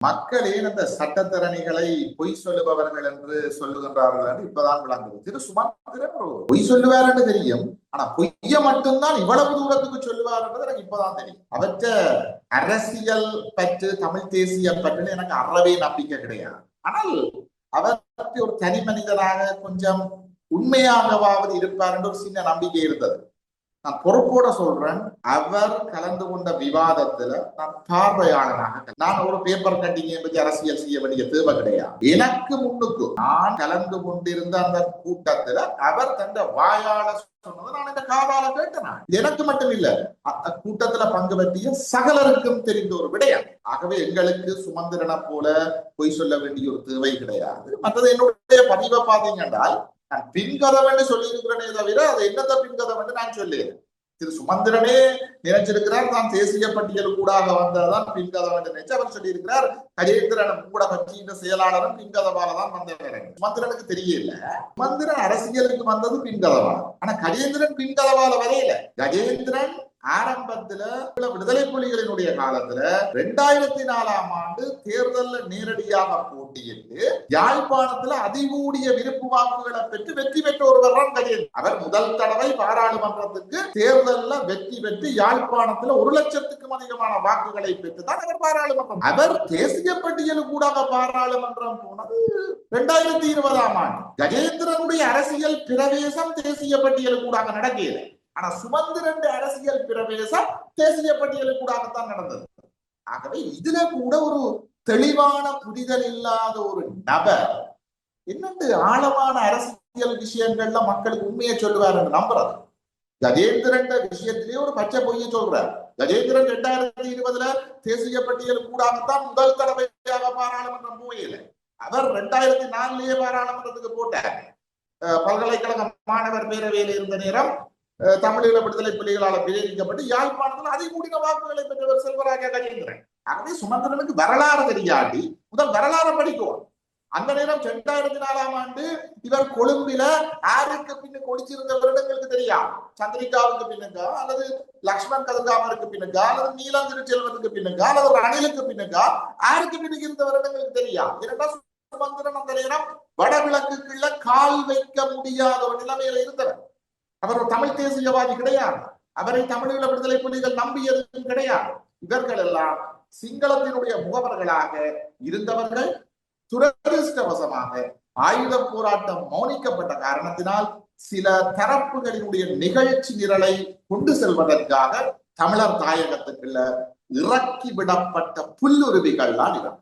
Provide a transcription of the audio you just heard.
மக்கள் ஏன் அந்த சட்டத்திறனிகளை பொய் சொல்லுபவர்கள் என்று சொல்லுகின்றார்கள் என்று இப்பதான் விளங்குது. திரு சுமந்திரன் பொய் சொல்லுவார் என்று தெரியும், ஆனா பொய்ய மட்டும்தான் இவ்வளவு தூரத்துக்கு சொல்லுவார் என்றது எனக்கு இப்பதான் தெரியும். அவற்ற அரசியல் பற்று, தமிழ் தேசிய பற்று எனக்கு அறவே நம்பிக்கை கிடையாது. ஆனால் அவர் ஒரு தனி மனிதனாக கொஞ்சம் உண்மையாகவாவது இருப்பார் என்று ஒரு சின்ன நம்பிக்கை இருந்தது. நான் பொறுப்போட சொல்றேன், அவர் கலந்து கொண்ட விவாதத்துல நான் பார்வையாளனாக, நான் ஒரு பேப்பர் கட்டிங்க பற்றி அரசியல் செய்ய வேண்டிய தேவை கிடையாது. எனக்கு முன்னுக்கு நான் கலந்து கொண்டிருந்த அந்த கூட்டத்துல அவர் தந்த வாயாள சொன்னதை நான் இந்த காதால கேட்டேன். எனக்கு மட்டும் இல்ல, அந்த கூட்டத்துல பங்கு பற்றிய சகலருக்கும் தெரிந்த ஒரு விடயம். ஆகவே எங்களுக்கு சுமந்திரனை போல பொய் சொல்ல வேண்டிய ஒரு தேவை கிடையாது. மற்றது என்னுடைய பதிவை பார்த்தீங்க என்றால், நான் பின்கதம் என்று சொல்லி இருக்கிறேனே தவிர அதை என்னத்த பின்கதம் என்று நான் சொல்லேன். திரு சுமந்திரனே நினைச்சிருக்கிறார் தான் தேசிய பட்டியல் கூடாக வந்ததான் பின்கதம் என்று நினைச்சு அவர் சொல்லியிருக்கிறார். கஜேந்திரன் கூட கட்சியின் செயலாளரும் பின்கதவால தான் வந்தவர். சுமந்திரனுக்கு தெரியல, சுமந்திரன் அரசியலுக்கு வந்தது பின்கதவால. ஆனா கஜேந்திரன் பின்கதவால வரையில. கஜேந்திரன் ஆரம்பத்துல விடுதலை புலிகளினுடைய காலத்துல 2004ஆம் ஆண்டு தேர்தலில் நேரடியாக போட்டியிட்டு யாழ்ப்பாணத்துல அதிகூடிய விருப்பு வாக்குகளை பெற்று வெற்றி பெற்ற ஒருவர் தான் கஜேந்திரன். அவர் முதல் தடவை பாராளுமன்றத்துக்கு தேர்தலில் வெற்றி பெற்று யாழ்ப்பாணத்துல 1,00,000க்கும் அதிகமான வாக்குகளை பெற்றுதான் அவர் பாராளுமன்றம். அவர் தேசிய பட்டியலுக்கு கூடாக பாராளுமன்றம் போனது 2020ஆம் ஆண்டு. கஜேந்திரனுடைய அரசியல் பிரவேசம் தேசிய பட்டியலுக்கு கூடாக நடக்கல. ஆனா சுமந்திரன் அரசியல் பிரவேசம் தேசிய பட்டியலுக்கு கூடாகத்தான் நடந்தது. ஆகவே இதுல கூட ஒரு தெளிவான புரிதல் இல்லாத ஒரு நபர் என்னென்று ஆழமான அரசியல் விஷயங்கள்ல மக்களுக்கு உண்மையை சொல்லுவார் என்று நம்புறது. கஜேந்திரன் விஷயத்திலேயே ஒரு பச்சை பொய்ய சொல்றார். கஜேந்திரன் 2020 தேசிய பட்டியலுக்கு கூடாகத்தான் முதல் தடவையாக பாராளுமன்றம் போயில. அவர் 2004 பாராளுமன்றத்துக்கு போட்டார். பல்கலைக்கழக மாணவர் பேரவையில் இருந்த நேரம் தமிழீழ விடுதலை புலிகளால் பிரேரிக்கப்பட்டு யாழ்ப்பாணத்தில் அதிகூடிய வாக்குகளை பெற்றவர் செல்வராஜா கஜேந்திரன். ஆகவே சுமந்திரனுக்கு வரலாறு தெரியாட்டி முதல் வரலாறு படிக்கும். அந்த நேரம் 2004ஆம் ஆண்டு இவர் கொழும்பில ஆருக்கு பின்னு கொடிச்சிருந்த வருடங்களுக்கு தெரியாது. சந்திரிகாவுக்கு பின்னுக்கா, அல்லது லக்ஷ்மண் கதிர்காமருக்கு பின்னுக்கா, அல்லது நீலம் திருச்செல்வனுக்கு பின்னுக்கா, அல்லது ரணிலுக்கு பின்னுக்கா, ஆருக்கு பின்னுக்கு இருந்த வருடங்களுக்கு தெரியாது. இரண்டாம் சுமந்திரன் அந்த நேரம் வடகிழக்குக்குள்ள கால் வைக்க முடியாத ஒரு நிலைமையில இருந்தவர். அவர் ஒரு தமிழ் தேசியவாதி கிடையாது. அவரை தமிழீழ விடுதலை புலிகள் நம்பியதும் கிடையாது. இவர்கள் எல்லாம் சிங்களத்தினுடைய முகவர்களாக இருந்தவர்கள். துரதிருஷ்டவசமாக ஆயுத போராட்டம் மௌனிக்கப்பட்ட காரணத்தினால் சில தரப்புகளினுடைய நிகழ்ச்சி நிரலை கொண்டு செல்வதற்காக தமிழர் தாயகத்துக்குள்ள இறக்கி விடப்பட்ட புல்லுருவிகள் தான் இவர்.